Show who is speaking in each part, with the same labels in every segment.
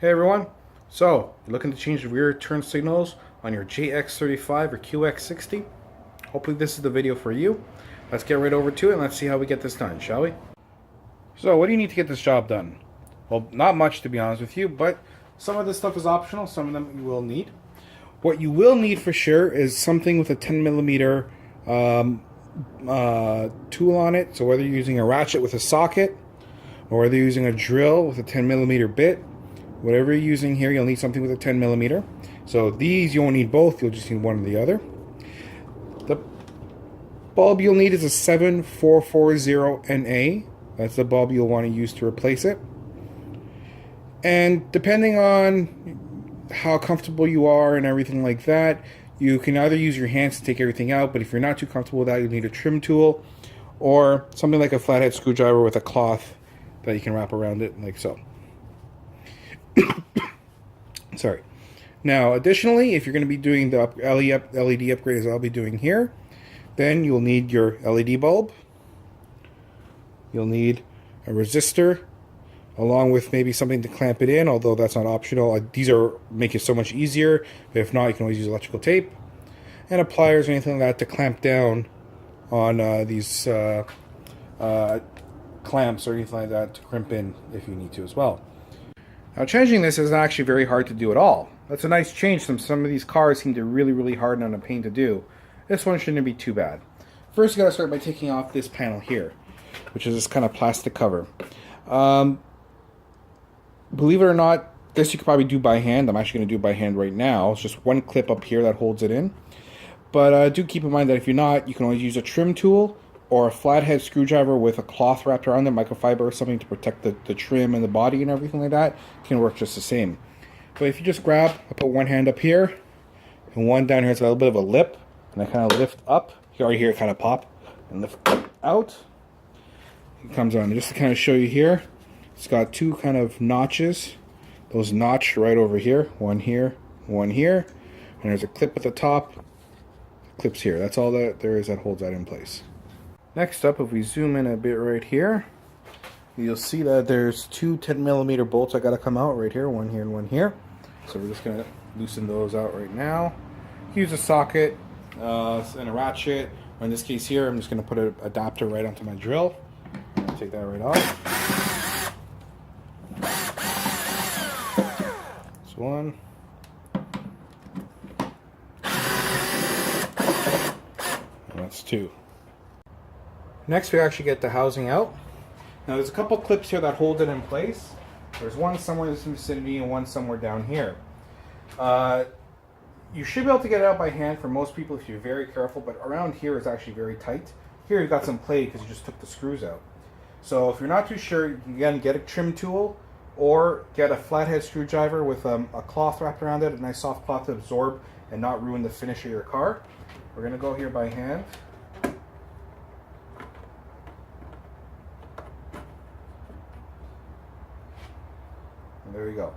Speaker 1: Hey everyone, so you're looking to change the rear turn signals on your JX35 or QX60? Hopefully this is the video for you. Let's get right over to it and let's see how we get this done, shall we? So what do you need to get this job done? Well, not much to be honest with you, but some of this stuff is optional, some of them you will need. What you will need for sure is something with a 10mm tool on it, so whether you're using a ratchet with a socket or whether you're using a drill with a 10mm bit, whatever you're using here, you'll need something with a 10mm. So these, you won't need both, you'll just need one or the other. The bulb you'll need is a 7440NA. That's the bulb you'll want to use to replace it. And depending on how comfortable you are and everything like that, you can either use your hands to take everything out, but if you're not too comfortable with that, you'll need a trim tool or something like a flathead screwdriver with a cloth that you can wrap around it like so. Sorry. Now, additionally, if you're going to be doing the LED upgrade as I'll be doing here, then you'll need your LED bulb. You'll need a resistor, along with maybe something to clamp it in, although that's not optional. These make it so much easier, but if not, you can always use electrical tape, and a pliers or anything like that to clamp down on these clamps or anything like that to crimp in if you need to as well. Now, changing this isn't actually very hard to do at all. That's a nice change. Some of these cars seem to really hard and a pain to do. This one shouldn't be too bad. First, you gotta start by taking off this panel here, which is this kind of plastic cover. Believe it or not, this you could probably do by hand. I'm actually going to do it by hand right now. It's just one clip up here that holds it in. But do keep in mind that if you're not, you can always use a trim tool or a flathead screwdriver with a cloth wrapped around it, microfiber or something to protect the trim and the body and everything like that. It can work just the same. But if you just grab, I put one hand up here and one down here. It's got a little bit of a lip, and I kind of lift up. You already hear it kind of pop and lift out. It comes on. Just to kind of show you here, it's got two kind of notches. Those notch right over here. One here, one here. And there's a clip at the top. Clips here. That's all that there is that holds that in place. Next up, if we zoom in a bit right here, you'll see that there's two 10mm bolts that got to come out right here. One here and one here. So we're just going to loosen those out right now. Use a socket and a ratchet. Or in this case here, I'm just going to put an adapter right onto my drill. Take that right off. That's one. And that's two. Next, we actually get the housing out. Now, there's a couple clips here that hold it in place. There's one somewhere in this vicinity and one somewhere down here. You should be able to get it out by hand for most people if you're very careful, but around here is actually very tight. Here you've got some play because you just took the screws out. So if you're not too sure, you can again get a trim tool or get a flathead screwdriver with a cloth wrapped around it, a nice soft cloth to absorb and not ruin the finish of your car. We're going to go here by hand. And there you go.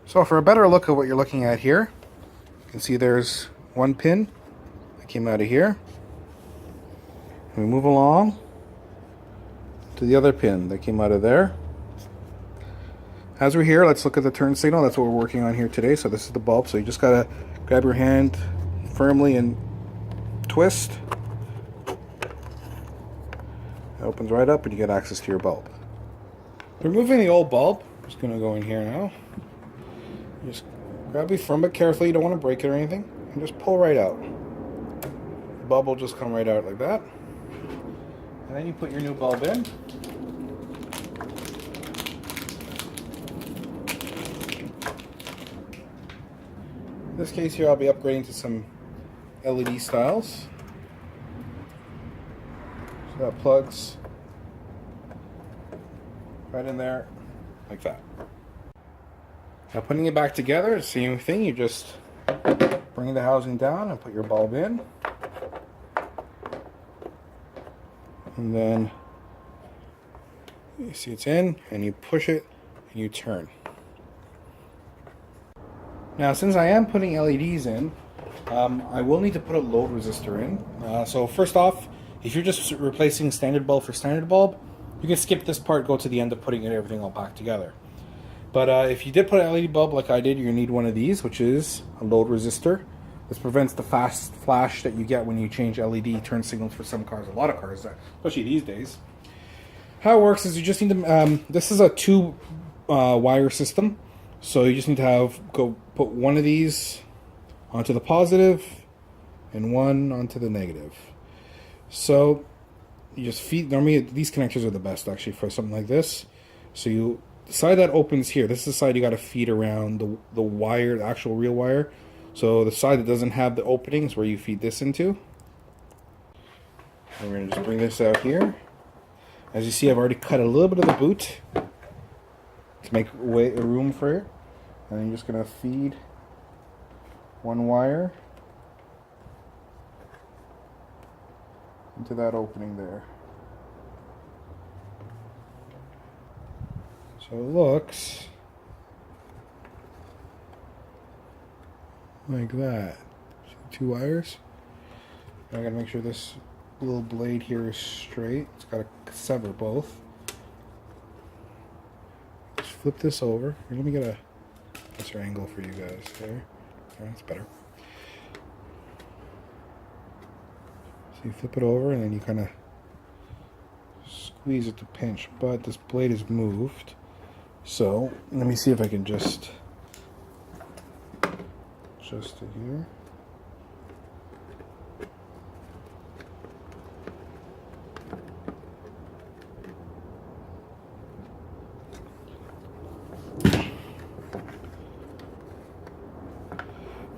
Speaker 1: So for a better look at what you're looking at here, you can see there's one pin that came out of here. And we move along to the other pin that came out of there. As we're here, let's look at the turn signal. That's what we're working on here today. So this is the bulb. So you just gotta grab your hand firmly and twist. It opens right up and you get access to your bulb. Removing the old bulb, I'm just gonna go in here now. Just grab it firm but carefully. You don't want to break it or anything. And just pull right out. The bulb will just come right out like that. And then you put your new bulb in. In this case here, I'll be upgrading to some LED styles. So that plugs right in there, like that. Now putting it back together, same thing, you just bring the housing down and put your bulb in. And then you see it's in, and you push it, and you turn. Now, since I am putting LEDs in, I will need to put a load resistor in. So first off, if you're just replacing standard bulb for standard bulb, you can skip this part, go to the end of putting everything all back together. But if you did put an LED bulb like I did, you're going to need one of these, which is a load resistor. This prevents the fast flash that you get when you change LED turn signals for some cars, a lot of cars, especially these days. How it works is you just need to, this is a two wire system, so you just need to put one of these onto the positive and one onto the negative. So you just feed, normally these connectors are the best actually for something like this. So the side that opens here, this is the side you got to feed around the wire, the actual real wire. So the side that doesn't have the openings where you feed this into. And we're going to just bring this out here. As you see, I've already cut a little bit of the boot to make room for it. And I'm just going to feed one wire into that opening there. So it looks like that. See the two wires? I gotta make sure this little blade here is straight. It's gotta sever both. Just flip this over. Here, let me get a better angle for you guys there. That's better. So you flip it over and then you kind of squeeze it to pinch, but this blade is moved. So let me see if I can just adjust it here.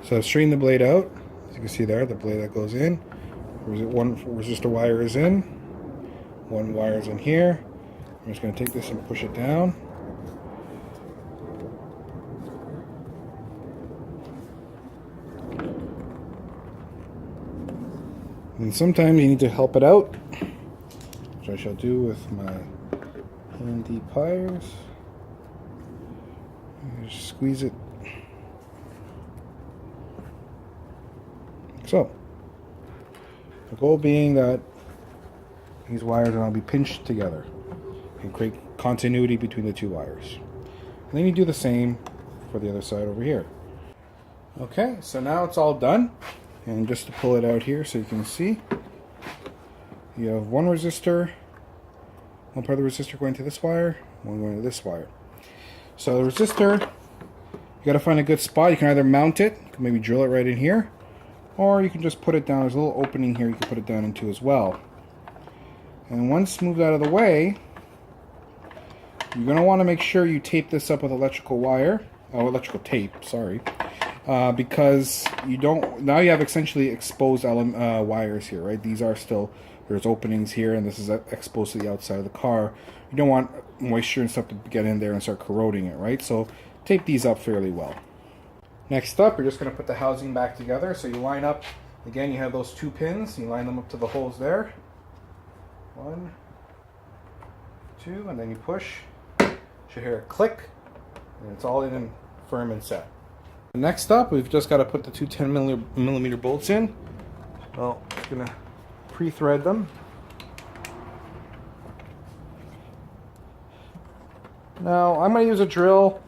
Speaker 1: So I've straightened the blade out. As you can see there, the blade that goes in. One resistor wire is in. One wire is in here. I'm just going to take this and push it down. And sometimes you need to help it out, which I shall do with my handy pliers. Just squeeze it. So, the goal being that these wires are going to be pinched together and create continuity between the two wires. And then you do the same for the other side over here. Okay, so now it's all done. And just to pull it out here so you can see, you have one resistor, one part of the resistor going to this wire, one going to this wire. So the resistor, you got to find a good spot. You can either mount it, you can maybe drill it right in here, or you can just put it down. There's a little opening here you can put it down into as well. And once moved out of the way, you're going to want to make sure you tape this up with electrical wire, electrical tape, sorry. Because you don't, now you have essentially exposed wires here, right? These are still, there's openings here, and this is exposed to the outside of the car. You don't want moisture and stuff to get in there and start corroding it, right? So tape these up fairly well. Next up, you're just going to put the housing back together. So you line up, again, you have those two pins, you line them up to the holes there. 1, 2, and then you push. You should hear a click, and it's all in and firm and set. Next up, we've just got to put the two 10mm bolts in. Well, I'm going to pre-thread them. Now, I'm going to use a drill,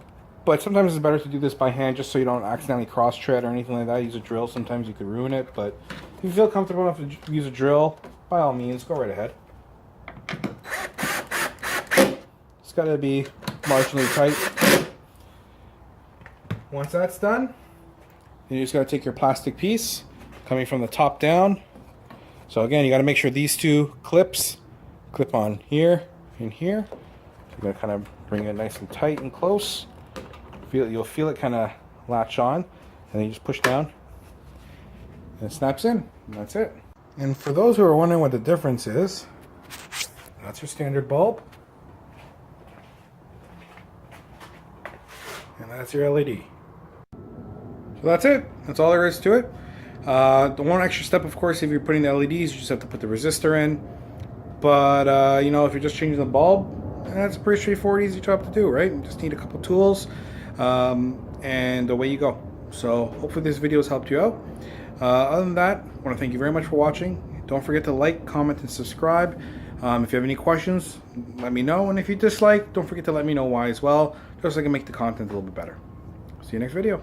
Speaker 1: but sometimes it's better to do this by hand just so you don't accidentally cross-thread or anything like that. Use a drill, sometimes you could ruin it, but if you feel comfortable enough to use a drill, by all means, go right ahead. It's got to be marginally tight. Once that's done, you just got to take your plastic piece coming from the top down. So again, you got to make sure these two clips clip on here and here. So you're going to kind of bring it nice and tight and close. You'll feel it kind of latch on, and then you just push down and it snaps in, and that's it. And for those who are wondering what the difference is, that's your standard bulb, and that's your LED. So that's it. That's all there is to it. The one extra step, of course, if you're putting the LEDs, you just have to put the resistor in. But, you know, if you're just changing the bulb, that's a pretty straightforward, easy job to do, right? You just need a couple tools, and away you go. So hopefully this video has helped you out. Other than that, I want to thank you very much for watching. Don't forget to like, comment, and subscribe. If you have any questions, let me know. And if you dislike, don't forget to let me know why as well, just so I can make the content a little bit better. See you next video.